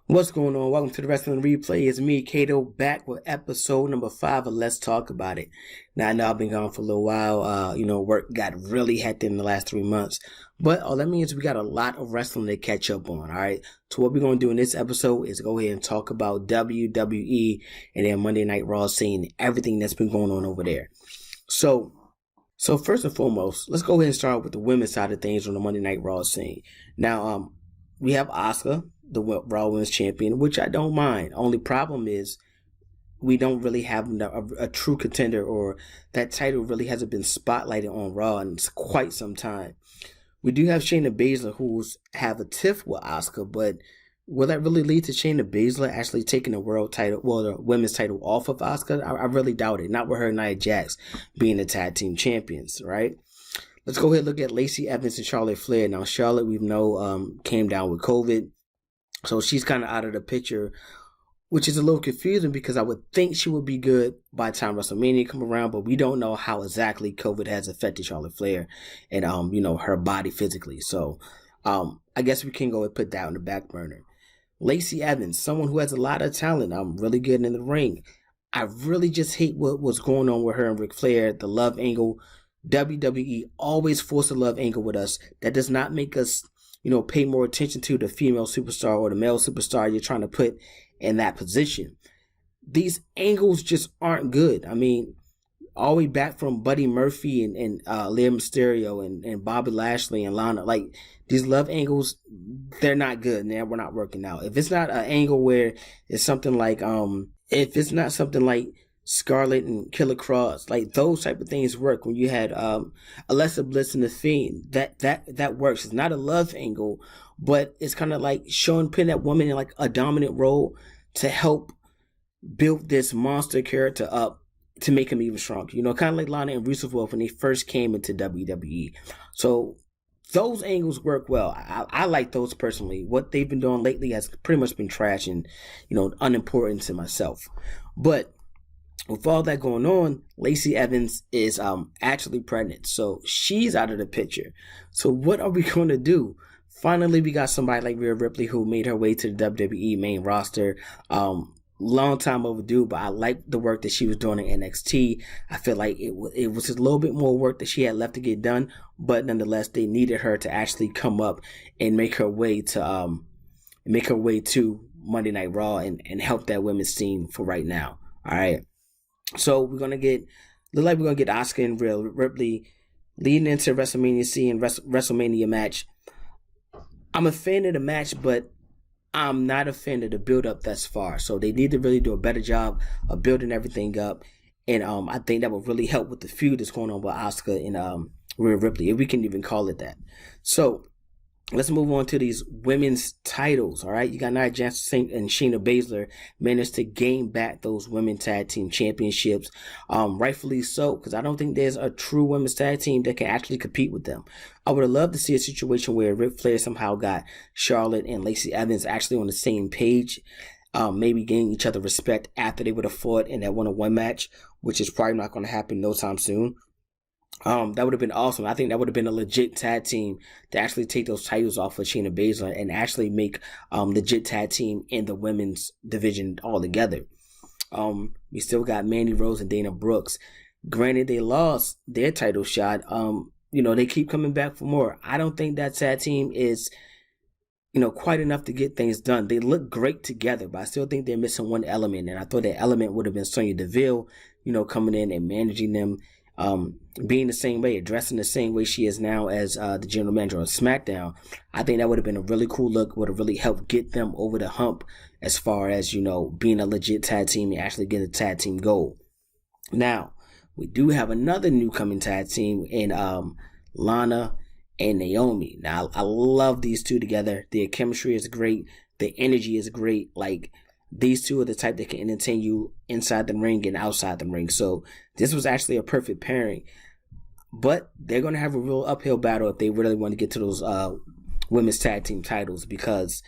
What's going on? Welcome to the Wrestling Replay. It's me, Cato, back with episode number 5 of Let's Talk About It. Now, I know I've been gone for a little while. Work got really hectic in the last 3 months. But all that means we got a lot of wrestling to catch up on, all right? So what we're going to do in this episode is go ahead and talk about WWE and their Monday Night Raw scene, everything that's been going on over there. So first and foremost, let's go ahead and start with the women's side of things on the Monday Night Raw scene. Now, we have Asuka, the Raw Women's Champion, which I don't mind. Only problem is we don't really have a true contender, or that title really hasn't been spotlighted on Raw in quite some time. We do have Shayna Baszler, who's have a tiff with Asuka, but will that really lead to Shayna Baszler actually taking the world title, the women's title off of Asuka? I really doubt it. Not with her and Nia Jax being the tag team champions, right? Let's go ahead and look at Lacey Evans and Charlotte Flair. Now, Charlotte, we know, came down with COVID, so she's kind of out of the picture, which is a little confusing because I would think she would be good by the time WrestleMania come around, but we don't know how exactly COVID has affected Charlotte Flair and, her body physically. So, I guess we can go and put that on the back burner. Lacey Evans, someone who has a lot of talent, really good in the ring. I really just hate what's going on with her and Ric Flair, the love angle. WWE always force a love angle with us. That does not make us, pay more attention to the female superstar or the male superstar you're trying to put in that position. These angles just aren't good. I mean, all the way back from Buddy Murphy and Rey Mysterio and Bobby Lashley and Lana, like these love angles, they're not good. And we're not working out. If it's not an angle where it's something like, if it's not something like Scarlett and Killer Cross, like those type of things work. When you had Alexa Bliss and the Fiend, that works. It's not a love angle, but it's kind of like putting that woman in like a dominant role to help build this monster character up to make him even stronger. Kind of like Lana and Rusev when they first came into WWE. So those angles work well. I like those personally. What they've been doing lately has pretty much been trash and unimportant to myself. But with all that going on, Lacey Evans is actually pregnant, so she's out of the picture. So what are we going to do? Finally, we got somebody like Rhea Ripley who made her way to the WWE main roster. Long time overdue, but I like the work that she was doing in NXT. I feel like it was a little bit more work that she had left to get done, but nonetheless, they needed her to actually come up and make her way to Monday Night Raw and help that women's scene for right now. All right. So look like we're gonna get Asuka and Rhea Ripley leading into WrestleMania WrestleMania match. I'm a fan of the match, but I'm not a fan of the build up thus far. So they need to really do a better job of building everything up, and I think that would really help with the feud that's going on with Asuka and Rhea Ripley, if we can even call it that. So let's move on to these women's titles, all right? You got Nia Jax and Shayna Baszler managed to gain back those women tag team championships, rightfully so, because I don't think there's a true women's tag team that can actually compete with them. I would have loved to see a situation where Ric Flair somehow got Charlotte and Lacey Evans actually on the same page, maybe gaining each other respect after they would have fought in that one-on-one match, which is probably not going to happen no time soon. That would have been awesome. I think that would have been a legit tag team to actually take those titles off of Shayna Baszler and actually make legit tag team in the women's division altogether. We still got Mandy Rose and Dana Brooks. Granted, they lost their title shot. They keep coming back for more. I don't think that tag team is, quite enough to get things done. They look great together, but I still think they're missing one element. And I thought that element would have been Sonya Deville, coming in and managing them. Being the same way, addressing the same way she is now as the general manager of SmackDown. I think that would have been a really cool look, would have really helped get them over the hump as far as, being a legit tag team and actually getting a tag team goal. Now, we do have another new coming tag team in Lana and Naomi. Now, I love these two together. Their chemistry is great. The energy is great. Like, these two are the type that can entertain you inside the ring and outside the ring. So this was actually a perfect pairing. But they're going to have a real uphill battle if they really want to get to those women's tag team titles, because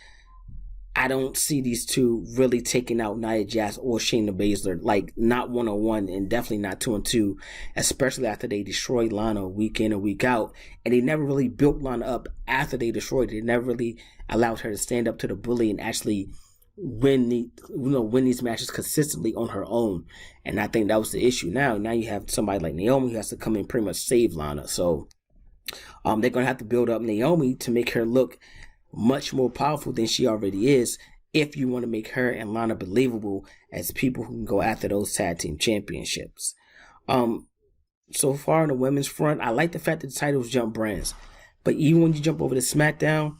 I don't see these two really taking out Nia Jax or Shayna Baszler, like not 1-on-1 and definitely not 2-on-2, especially after they destroyed Lana week in and week out. And they never really built Lana up after they destroyed her. They never really allowed her to stand up to the bully and actually win these matches consistently on her own. And I think that was the issue. Now you have somebody like Naomi who has to come in pretty much save Lana. So they're gonna have to build up Naomi to make her look much more powerful than she already is, if you want to make her and Lana believable as people who can go after those tag team championships. So far on the women's front, I like the fact that the titles jump brands. But even when you jump over to SmackDown,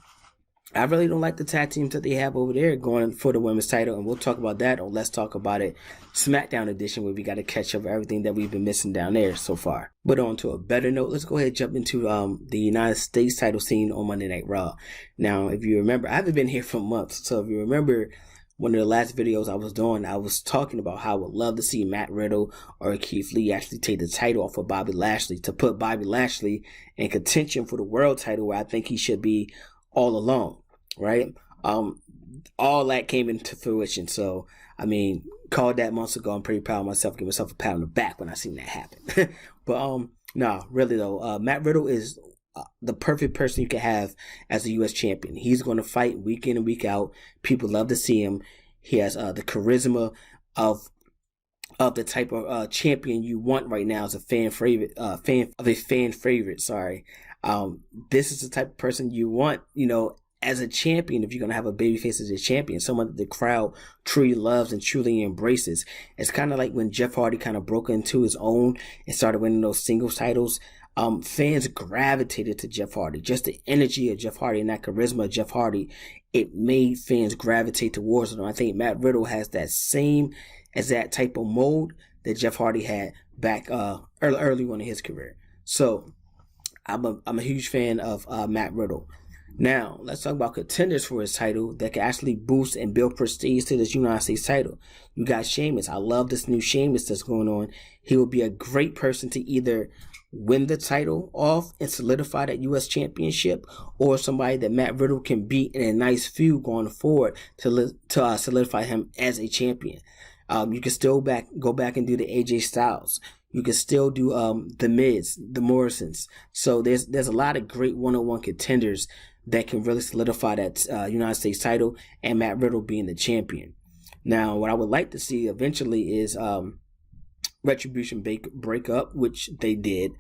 I really don't like the tag teams that they have over there going for the women's title. And we'll talk about that on Let's Talk About It SmackDown edition, where we got to catch up everything that we've been missing down there so far. But on to a better note, let's go ahead and jump into the United States title scene on Monday Night Raw. Now, if you remember, I haven't been here for months. So if you remember one of the last videos I was doing, I was talking about how I would love to see Matt Riddle or Keith Lee actually take the title off of Bobby Lashley to put Bobby Lashley in contention for the world title, where I think he should be all alone. Right? All that came into fruition. So, I mean, called that months ago. I'm pretty proud of myself. Give myself a pat on the back when I seen that happen. But, no, really though, Matt Riddle is the perfect person you can have as a U.S. champion. He's going to fight week in and week out. People love to see him. He has the charisma of the type of champion you want right now as a fan favorite. Sorry. This is the type of person you want, as a champion, if you're going to have a babyface as a champion, someone that the crowd truly loves and truly embraces. It's kind of like when Jeff Hardy kind of broke into his own and started winning those singles titles. Fans gravitated to Jeff Hardy. Just the energy of Jeff Hardy and that charisma of Jeff Hardy, it made fans gravitate towards him. I think Matt Riddle has that same exact type of mold that Jeff Hardy had back early on in his career. So I'm a huge fan of Matt Riddle. Now, let's talk about contenders for his title that can actually boost and build prestige to this United States title. You got Sheamus. I love this new Sheamus that's going on. He will be a great person to either win the title off and solidify that U.S. championship, or somebody that Matt Riddle can beat in a nice feud going forward to solidify him as a champion. You can still go back and do the AJ Styles. You can still do the Miz, the Morrisons. So there's a lot of great one-on-one contenders that can really solidify that United States title, and Matt Riddle being the champion. Now, what I would like to see eventually is Retribution break up, which they did,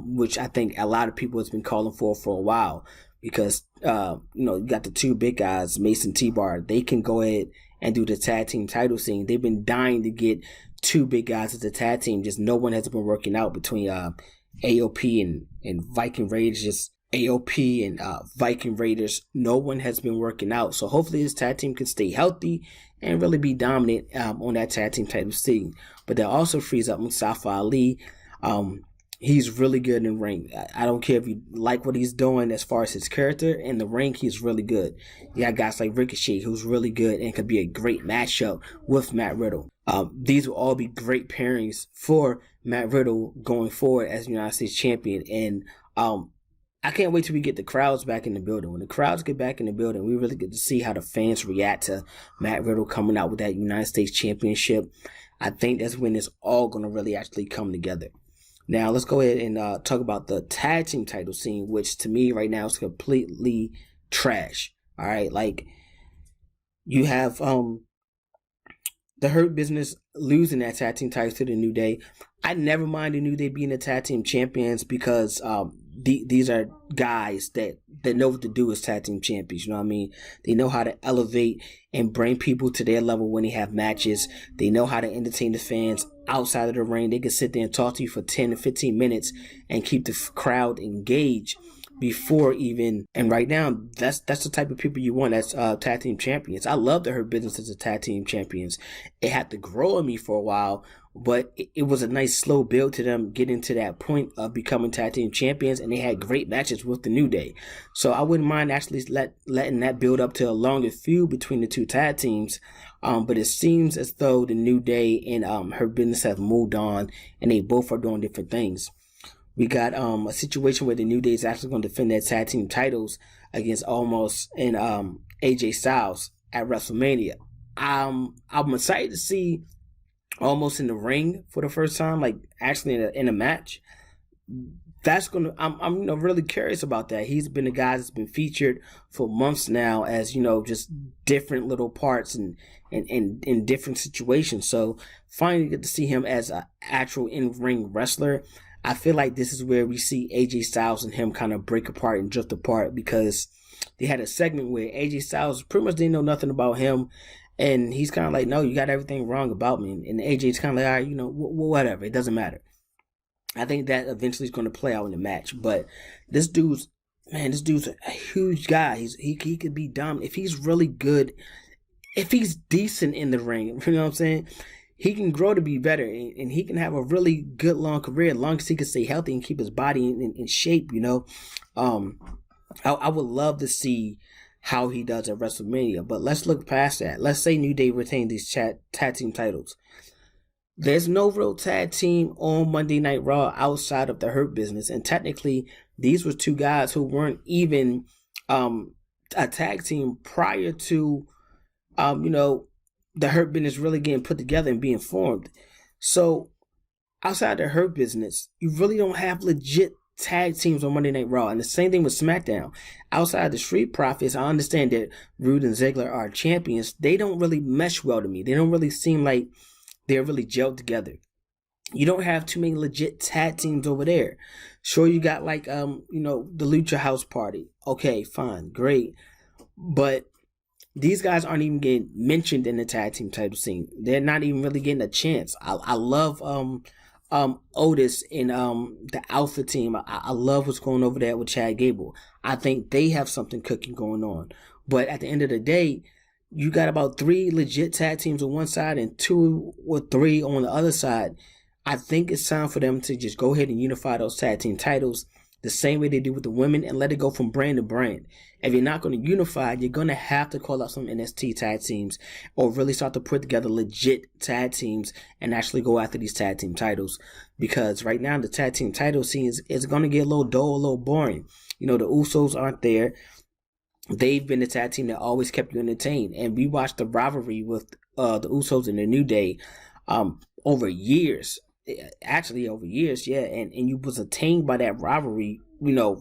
which I think a lot of people has been calling for a while, because you got the two big guys, Mason T-Bar. They can go ahead and do the tag team title scene. They've been dying to get two big guys as a tag team. Just no one has been working out between AOP and Viking Raiders. Just AOP and Viking Raiders. No one has been working out. So hopefully this tag team can stay healthy and really be dominant on that tag team title scene. But that also frees up Mustafa Ali. He's really good in the ring. I don't care if you like what he's doing as far as his character. In the ring, he's really good. You got guys like Ricochet, who's really good and could be a great matchup with Matt Riddle. These will all be great pairings for Matt Riddle going forward as United States champion. And I can't wait till we get the crowds back in the building. When the crowds get back in the building, we really get to see how the fans react to Matt Riddle coming out with that United States championship. I think that's when it's all going to really actually come together. Now, let's go ahead and talk about the tag team title scene, which to me right now is completely trash. All right, like you have the Hurt Business losing that tag team title to the New Day. I never mind the New Day being the tag team champions, because these are guys that know what to do as tag team champions. You know what I mean? They know how to elevate and bring people to their level when they have matches. They know how to entertain the fans outside of the ring. They can sit there and talk to you for 10 to 15 minutes and keep the crowd engaged before even. And right now, that's the type of people you want as tag team champions. I love the Hurt Business as a tag team champions. It had to grow on me for a while, but it was a nice slow build to them getting to that point of becoming tag team champions, and they had great matches with the New Day. So I wouldn't mind actually letting that build up to a longer feud between the two tag teams. But it seems as though the New Day and Hurt Business have moved on, and they both are doing different things. We got a situation where the New Day is actually going to defend their tag team titles against Omos and AJ Styles at WrestleMania. I'm excited to see Omos in the ring for the first time, like actually in a match. that's gonna I'm really curious about that. He's been a guy that's been featured for months now as just different little parts and in different situations. So finally get to see him as an actual in-ring wrestler. I feel like this is where we see AJ Styles and him kind of break apart and drift apart, because they had a segment where AJ Styles pretty much didn't know nothing about him, and he's kind of like, no, you got everything wrong about me, and AJ's kind of like, all right, whatever, it doesn't matter. I think that eventually is going to play out in the match. But this dude's a huge guy. He could be dumb if he's really good. If he's decent in the ring, you know what I'm saying? He can grow to be better, and he can have a really good long career as long as he can stay healthy and keep his body in shape. I would love to see how he does at WrestleMania. But let's look past that. Let's say New Day retain these tag team titles. There's no real tag team on Monday Night Raw outside of the Hurt Business. And technically, these were two guys who weren't even a tag team prior to, the Hurt Business really getting put together and being formed. So, outside the Hurt Business, you really don't have legit tag teams on Monday Night Raw. And the same thing with SmackDown. Outside the Street Profits, I understand that Rude and Ziggler are champions. They don't really mesh well to me. They don't really seem like they're really gelled together. You don't have too many legit tag teams over there. Sure, you got like the Lucha House Party. Okay, fine, great. But these guys aren't even getting mentioned in the tag team title scene. They're not even really getting a chance. I love Otis and the Alpha team. I love what's going over there with Chad Gable. I think they have something cooking going on. But at the end of the day, you got about 3 legit tag teams on one side and 2 or 3 on the other side. I think it's time for them to just go ahead and unify those tag team titles the same way they do with the women and let it go from brand to brand. If you're not going to unify, you're going to have to call out some NXT tag teams or really start to put together legit tag teams and actually go after these tag team titles. Because right now the tag team title scene is going to get a little dull, a little boring. The Usos aren't there. They've been the tag team that always kept you entertained. And we watched the rivalry with the Usos and the New Day over years. Actually, over years, yeah. And you was attained by that rivalry,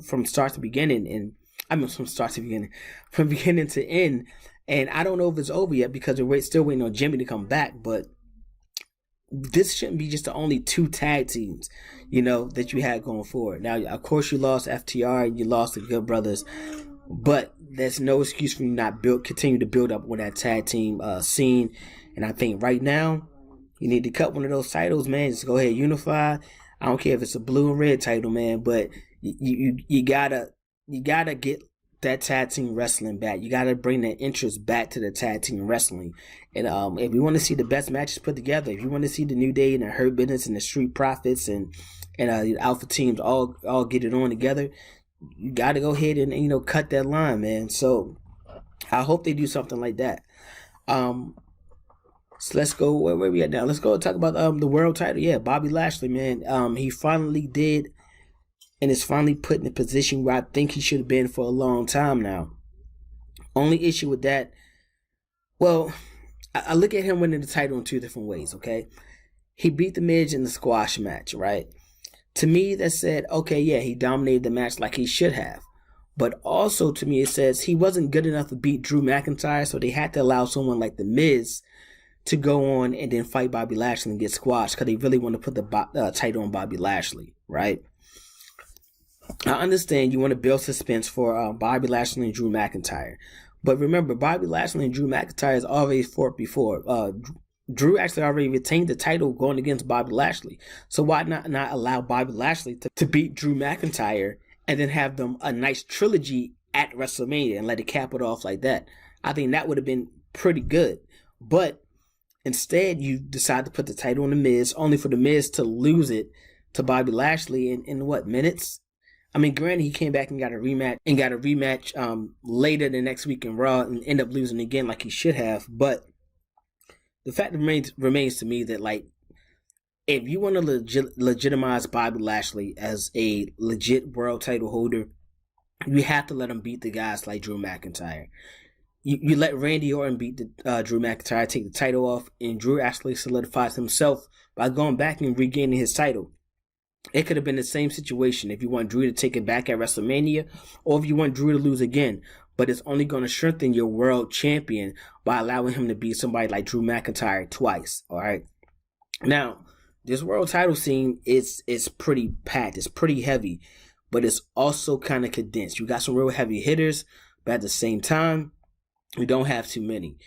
from start to beginning. From beginning to end. And I don't know if it's over yet because we're still waiting on Jimmy to come back. But this shouldn't be just the only 2 tag teams, that you had going forward. Now, of course, you lost FTR and you lost the Good Brothers. But there's no excuse for you not continue to build up with that tag team scene. And I think right now, you need to cut one of those titles, man. Just go ahead and unify. I don't care if it's a blue and red title, man. But you gotta get that tag team wrestling back. You gotta bring that interest back to the tag team wrestling. And if you want to see the best matches put together, if you want to see the New Day and the Hurt Business and the Street Profits and the Alpha teams all get it on together, you got to go ahead and cut that line, man. So I hope they do something like that. So let's go where we at now. Let's go talk about the world title. Yeah, Bobby Lashley, man. He finally did, and is finally put in a position where I think he should have been for a long time now. Only issue with that, well, I look at him winning the title in 2 different ways. Okay, he beat the Miz in the squash match, right? To me, that said, okay, yeah, he dominated the match like he should have. But also, to me, it says he wasn't good enough to beat Drew McIntyre, so they had to allow someone like The Miz to go on and then fight Bobby Lashley and get squashed because they really want to put the title on Bobby Lashley, right? I understand you want to build suspense for Bobby Lashley and Drew McIntyre. But remember, Bobby Lashley and Drew McIntyre has already fought before. Drew actually already retained the title going against Bobby Lashley. So why not allow Bobby Lashley to beat Drew McIntyre and then have them a nice trilogy at WrestleMania and let it cap it off like that? I think that would have been pretty good. But instead, you decide to put the title on The Miz, only for The Miz to lose it to Bobby Lashley in what, minutes? I mean, granted, he came back and got a rematch later the next week in Raw and end up losing again like he should have. But the fact remains to me that, like, if you want to legitimize Bobby Lashley as a legit world title holder, you have to let him beat the guys like Drew McIntyre. You let Randy Orton beat Drew McIntyre, take the title off, and Drew actually solidifies himself by going back and regaining his title. It could have been the same situation if you want Drew to take it back at WrestleMania or if you want Drew to lose again. But it's only going to strengthen your world champion by allowing him to beat somebody like Drew McIntyre twice. All right. Now, this world title scene is pretty packed. It's pretty heavy, but it's also kind of condensed. You got some real heavy hitters, but at the same time, we don't have too many.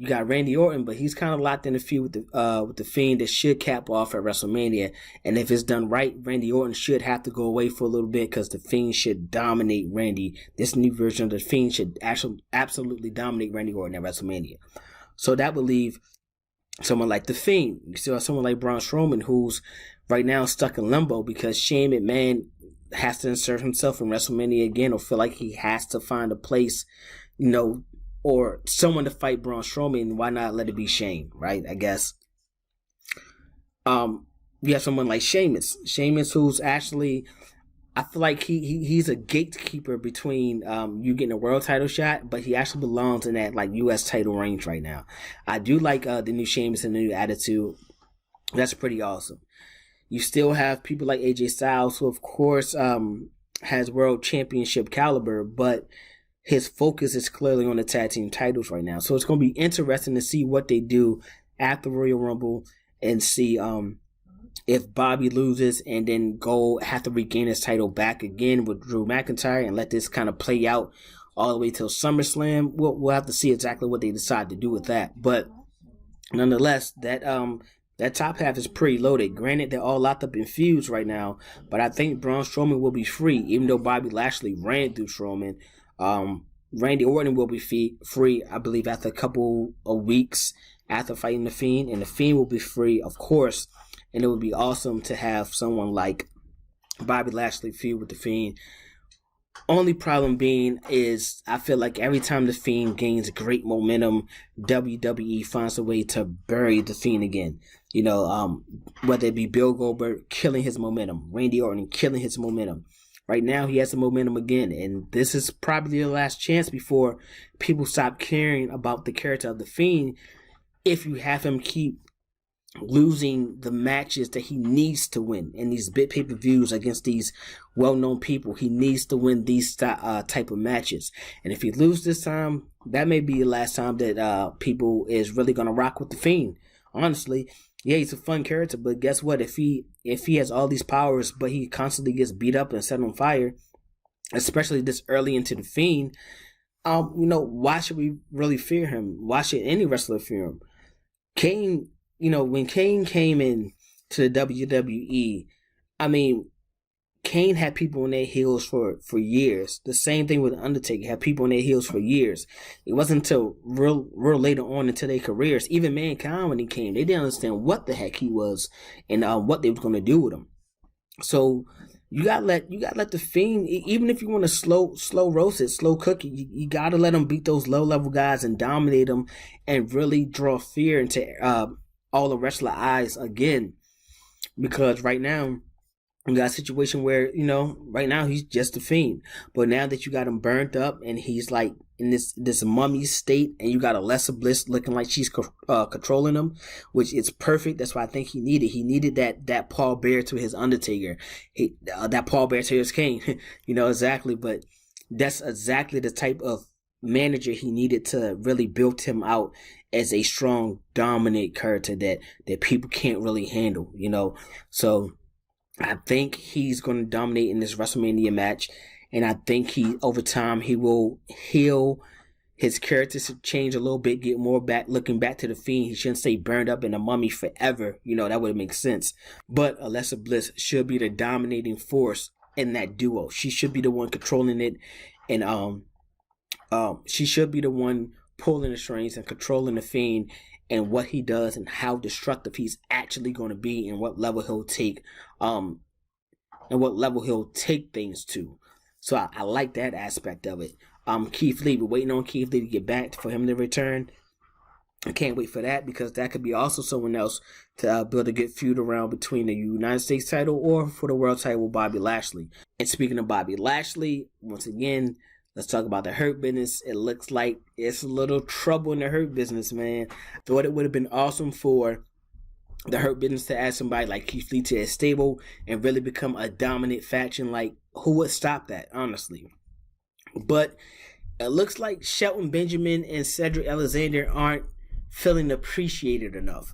You got Randy Orton, but he's kind of locked in a feud with the Fiend that should cap off at WrestleMania. And if it's done right, Randy Orton should have to go away for a little bit because the Fiend should dominate Randy. This new version of the Fiend should actually absolutely dominate Randy Orton at WrestleMania. So that would leave someone like the Fiend. You still have someone like Braun Strowman, who's right now stuck in limbo because Shane McMahon has to insert himself in WrestleMania again, or feel like he has to find a place, or someone to fight Braun Strowman. Why not let it be Shane, right? I guess. You have someone like Sheamus, who's actually, I feel like he's a gatekeeper between you getting a world title shot, but he actually belongs in that like U.S. title range right now. I do like the new Sheamus and the new attitude. That's pretty awesome. You still have people like AJ Styles, who of course has world championship caliber, but his focus is clearly on the tag team titles right now. So it's going to be interesting to see what they do after Royal Rumble and see if Bobby loses and then have to regain his title back again with Drew McIntyre and let this kind of play out all the way till SummerSlam. We'll have to see exactly what they decide to do with that. But nonetheless, that top half is pretty loaded. Granted, they're all locked up in feuds right now, but I think Braun Strowman will be free, even though Bobby Lashley ran through Strowman. Randy Orton will be free, I believe, after a couple of weeks after fighting the Fiend, and the Fiend will be free, of course. And it would be awesome to have someone like Bobby Lashley feud with the Fiend. Only problem being is I feel like every time the Fiend gains great momentum, WWE finds a way to bury the Fiend again. Whether it be Bill Goldberg killing his momentum, Randy Orton killing his momentum. Right now, he has the momentum again, and this is probably the last chance before people stop caring about the character of the Fiend. If you have him keep losing the matches that he needs to win in these big pay-per-views against these well-known people, he needs to win these type of matches. And if he loses this time, that may be the last time that people is really gonna rock with the Fiend. Honestly, yeah, he's a fun character, but guess what? If he has all these powers, but he constantly gets beat up and set on fire, especially this early into the Fiend, why should we really fear him? Why should any wrestler fear him? Kane, when Kane came in to the WWE, Kane had people on their heels for years. The same thing with Undertaker, had people on their heels for years. It wasn't until real later on into their careers, even Mankind when he came, they didn't understand what the heck he was and what they was going to do with him. So you gotta let the Fiend, even if you want to slow roast it, slow cook it, you gotta let him beat those low level guys and dominate them and really draw fear into all the wrestler eyes again. Because right now, you got a situation where, right now he's just a Fiend. But now that you got him burnt up and he's like in this mummy state, and you got Alexa Bliss looking like she's controlling him, which is perfect. That's what I think he needed. He needed that Paul Bear to his Undertaker. That Paul Bear to his Kane. Exactly. But that's exactly the type of manager he needed to really build him out as a strong, dominant character that people can't really handle, So I think he's going to dominate in this WrestleMania match, and I think over time he will heal his character to change a little bit, get more back, looking back to the Fiend. He shouldn't stay burned up in a mummy forever. That would make sense. But Alexa Bliss should be the dominating force in that duo. She should be the one controlling it, and she should be the one pulling the strings and controlling the Fiend and what he does and how destructive he's actually going to be and what level he'll take things to. So I like that aspect of it. Keith Lee, we're waiting on Keith Lee to get back for him to return. I can't wait for that, because that could be also someone else to build a good feud around between the United States title or for the world title with Bobby Lashley. And speaking of Bobby Lashley, once again, let's talk about the Hurt Business. It looks like it's a little trouble in the Hurt Business, man. Thought it would have been awesome for the Hurt Business to add somebody like Keith Lee to his stable and really become a dominant faction. Like, who would stop that, honestly? But it looks like Shelton Benjamin and Cedric Alexander aren't feeling appreciated enough.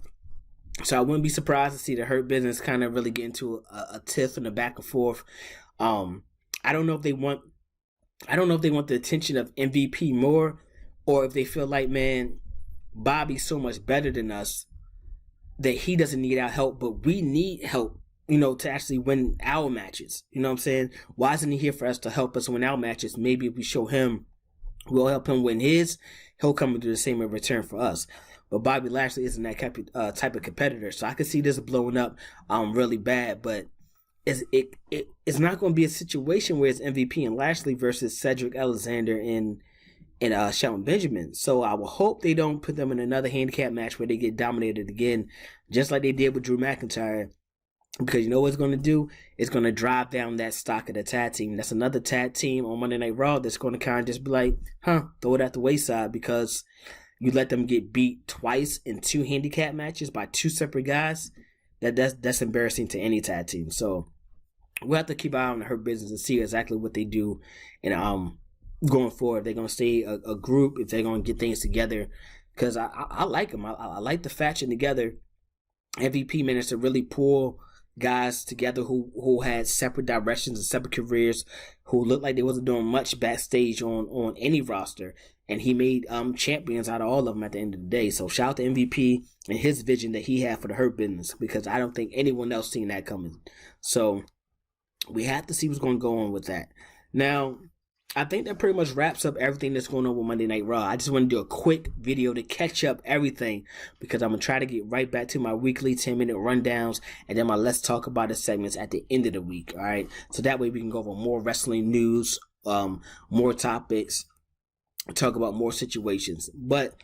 So I wouldn't be surprised to see the Hurt Business kind of really get into a tiff and a back and forth. I don't know if they want the attention of MVP more, or if they feel like, man, Bobby's so much better than us that he doesn't need our help, but we need help, to actually win our matches. You know what I'm saying? Why isn't he here for us to help us win our matches? Maybe if we show him, we'll help him win his, he'll come and do the same in return for us. But Bobby Lashley isn't that type of competitor, so I could see this blowing up really bad, but it's not going to be a situation where it's MVP and Lashley versus Cedric Alexander and Shelton Benjamin. So I will hope they don't put them in another handicap match where they get dominated again, just like they did with Drew McIntyre. Because you know what it's going to do? It's going to drive down that stock of the tag team. That's another tag team on Monday Night Raw that's going to kind of just be like, throw it at the wayside, because you let them get beat twice in 2 handicap matches by 2 separate guys. That's embarrassing to any tag team. So we'll have to keep an eye on Her Business and see exactly what they do. And going forward, if they're going to stay a group, if they're going to get things together. Because I like them. I like the faction together. MVP managed to really pull guys together who had separate directions and separate careers, who looked like they wasn't doing much backstage on any roster, and he made champions out of all of them at the end of the day. So shout out to MVP and his vision that he had for the Hurt Business, because I don't think anyone else seen that coming. So we have to see what's going to go on with that. Now, I think that pretty much wraps up everything that's going on with Monday Night Raw. I just want to do a quick video to catch up everything, because I'm going to try to get right back to my weekly 10-minute rundowns and then my Let's Talk About It segments at the end of the week, all right? So that way we can go over more wrestling news, more topics, talk about more situations. But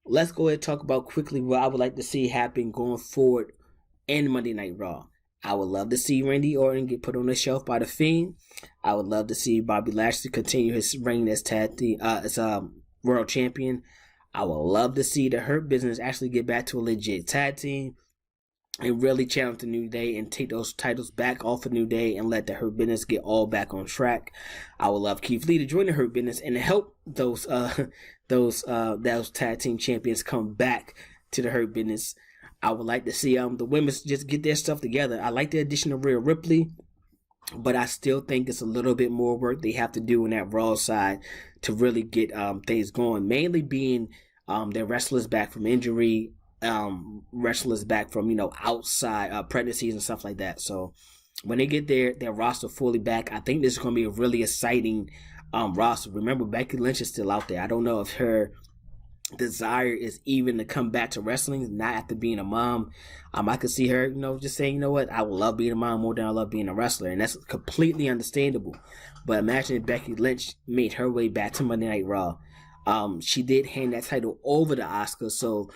let's go ahead and talk about quickly what I would like to see happen going forward in Monday Night Raw. I would love to see Randy Orton get put on the shelf by the Fiend. I would love to see Bobby Lashley continue his reign as world champion. I would love to see the Hurt Business actually get back to a legit tag team and really challenge the New Day and take those titles back off of New Day and let the Hurt Business get all back on track. I would love Keith Lee to join the Hurt Business and help those tag team champions come back to the Hurt Business. I would like to see the women just get their stuff together. I like the addition of Rhea Ripley, but I still think it's a little bit more work they have to do on that Raw side to really get things going. Mainly being their wrestlers back from injury, wrestlers back from outside pregnancies and stuff like that. So when they get their roster fully back, I think this is going to be a really exciting roster. Remember, Becky Lynch is still out there. I don't know if her desire is even to come back to wrestling, not after being a mom. I could see her, just saying, you know what, I would love being a mom more than I love being a wrestler, and that's completely understandable. But imagine if Becky Lynch made her way back to Monday Night Raw. She did hand that title over to Asuka, so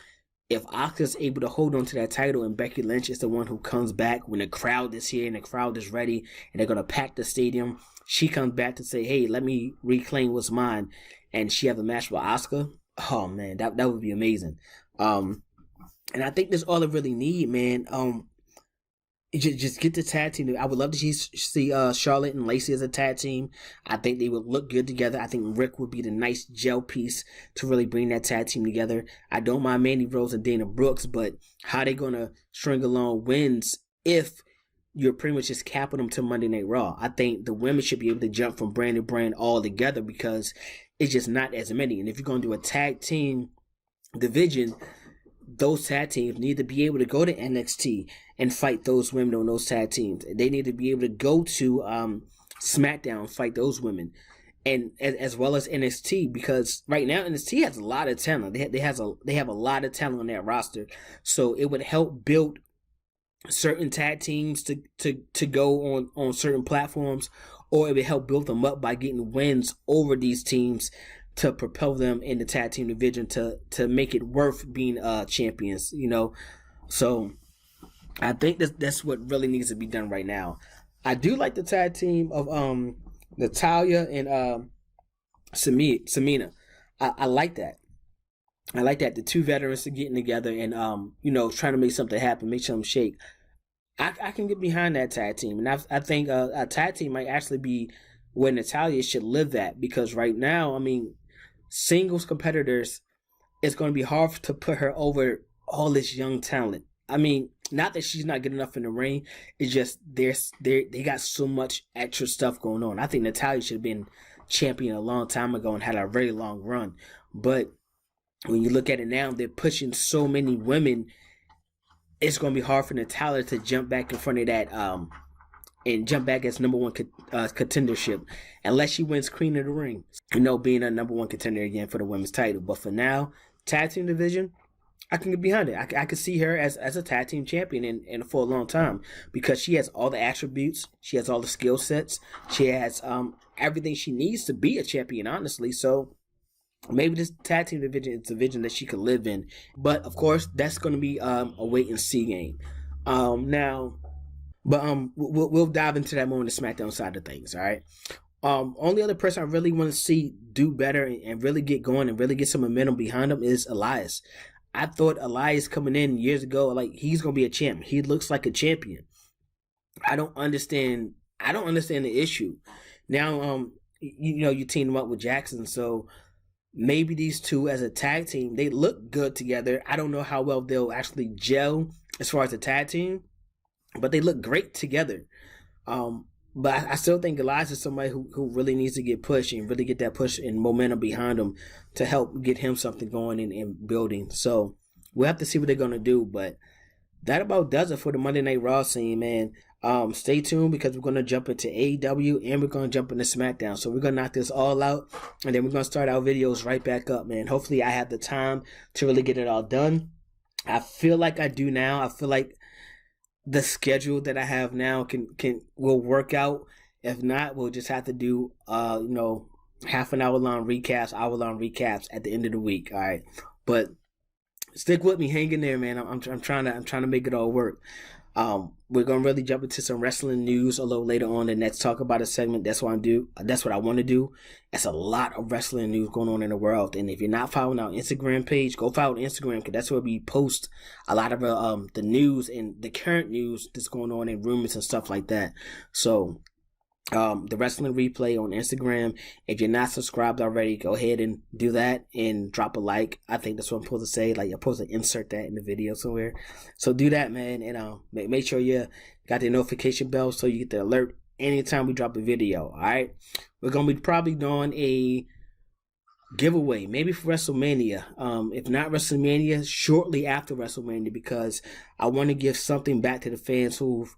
if Asuka's able to hold on to that title and Becky Lynch is the one who comes back when the crowd is here and the crowd is ready and they're going to pack the stadium, she comes back to say, hey, let me reclaim what's mine, and she have a match with Asuka. Oh man, that would be amazing. And I think that's all I really need, man. Just get the tag team. I would love to see Charlotte and Lacey as a tag team. I think they would look good together. I think Rick would be the nice gel piece to really bring that tag team together. I don't mind Mandy Rose and Dana Brooks, but how they gonna string along wins if you're pretty much just capping them to Monday Night Raw? I think the women should be able to jump from brand to brand all together, because it's just not as many. And if you're going to do a tag team division, those tag teams need to be able to go to NXT and fight those women on those tag teams. They need to be able to go to SmackDown and fight those women, and as well as NXT, because right now NXT has a lot of talent. They have a lot of talent on that roster, so it would help build certain tag teams to go on certain platforms, or it would help build them up by getting wins over these teams to propel them in the tag team division to make it worth being champions, So I think that's what really needs to be done right now. I do like the tag team of Natalya and Samina. I like that. I like that the two veterans are getting together and you know, trying to make something happen, make something shake. I can get behind that tag team, and I think a tag team might actually be where Natalia should live at, because right now, I mean, singles competitors, it's going to be hard to put her over all this young talent. I mean, not that she's not good enough in the ring. It's just they got so much extra stuff going on. I think Natalia should have been champion a long time ago and had a very long run. But when you look at it now, they're pushing so many women. It's going to be hard for Natalia to jump back in front of that and jump back as number one contendership, unless she wins Queen of the Ring, you know, being a number one contender again for the women's title. But for now, tag team division, I can get behind it. I can see her as a tag team champion for a long time, because she has all the attributes, she has all the skill sets, she has everything she needs to be a champion, honestly. So maybe this tag team division is a division that she could live in. But of course, that's going to be a wait and see game. We'll dive into that more on the SmackDown side of things. All right. Only other person I really want to see do better and really get going and really get some momentum behind him is Elias. I thought Elias coming in years ago, like, he's gonna be a champ. He looks like a champion. I don't understand the issue. Now, you know, you teamed him up with Jackson, so maybe these two as a tag team, they look good together. I don't know how well they'll actually gel as far as a tag team, but they look great together. But I still think Elias is somebody who really needs to get pushed and really get that push and momentum behind him to help get him something going and building. So we'll have to see what they're going to do. But that about does it for the Monday Night Raw scene, man. Stay tuned, because we're going to jump into AEW and we're going to jump into SmackDown. So we're going to knock this all out, and then we're going to start our videos right back up, man. Hopefully I have the time to really get it all done. I feel like I do now. I feel like the schedule that I have now will work out. If not, we'll just have to do you know, half an hour long recaps at the end of the week. All right, but stick with me, hang in there, man. I'm trying to make it all work. We're gonna really jump into some wrestling news a little later on, and let's talk about a segment. That's what I want to do. It's a lot of wrestling news going on in the world, and if you're not following our Instagram page, go follow Instagram, because that's where we post a lot of the news and the current news that's going on and rumors and stuff like that. So the Wrestling Replay on Instagram. If you're not subscribed already, go ahead and do that and drop a like. I think that's what I'm supposed to say. Like, you're supposed to insert that in the video somewhere. So do that, man, and make sure you got the notification bell so you get the alert anytime we drop a video. All right, we're gonna be probably doing a giveaway, maybe for WrestleMania. If not WrestleMania, shortly after WrestleMania, because I want to give something back to the fans who've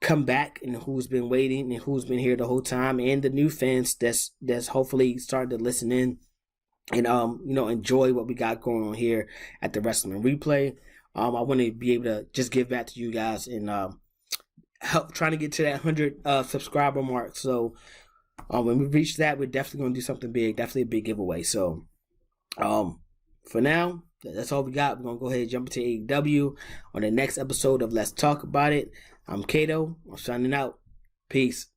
come back and who's been waiting and who's been here the whole time, and the new fans that's hopefully starting to listen in and you know, enjoy what we got going on here at the Wrestling Replay. I want to be able to just give back to you guys and help trying to get to that 100 subscriber mark. So when we reach that, we're definitely going to do something big, definitely a big giveaway. So for now, that's all we got. We're going to go ahead and jump into AEW on the next episode of Let's Talk About It. I'm Cato. I'm signing out. Peace.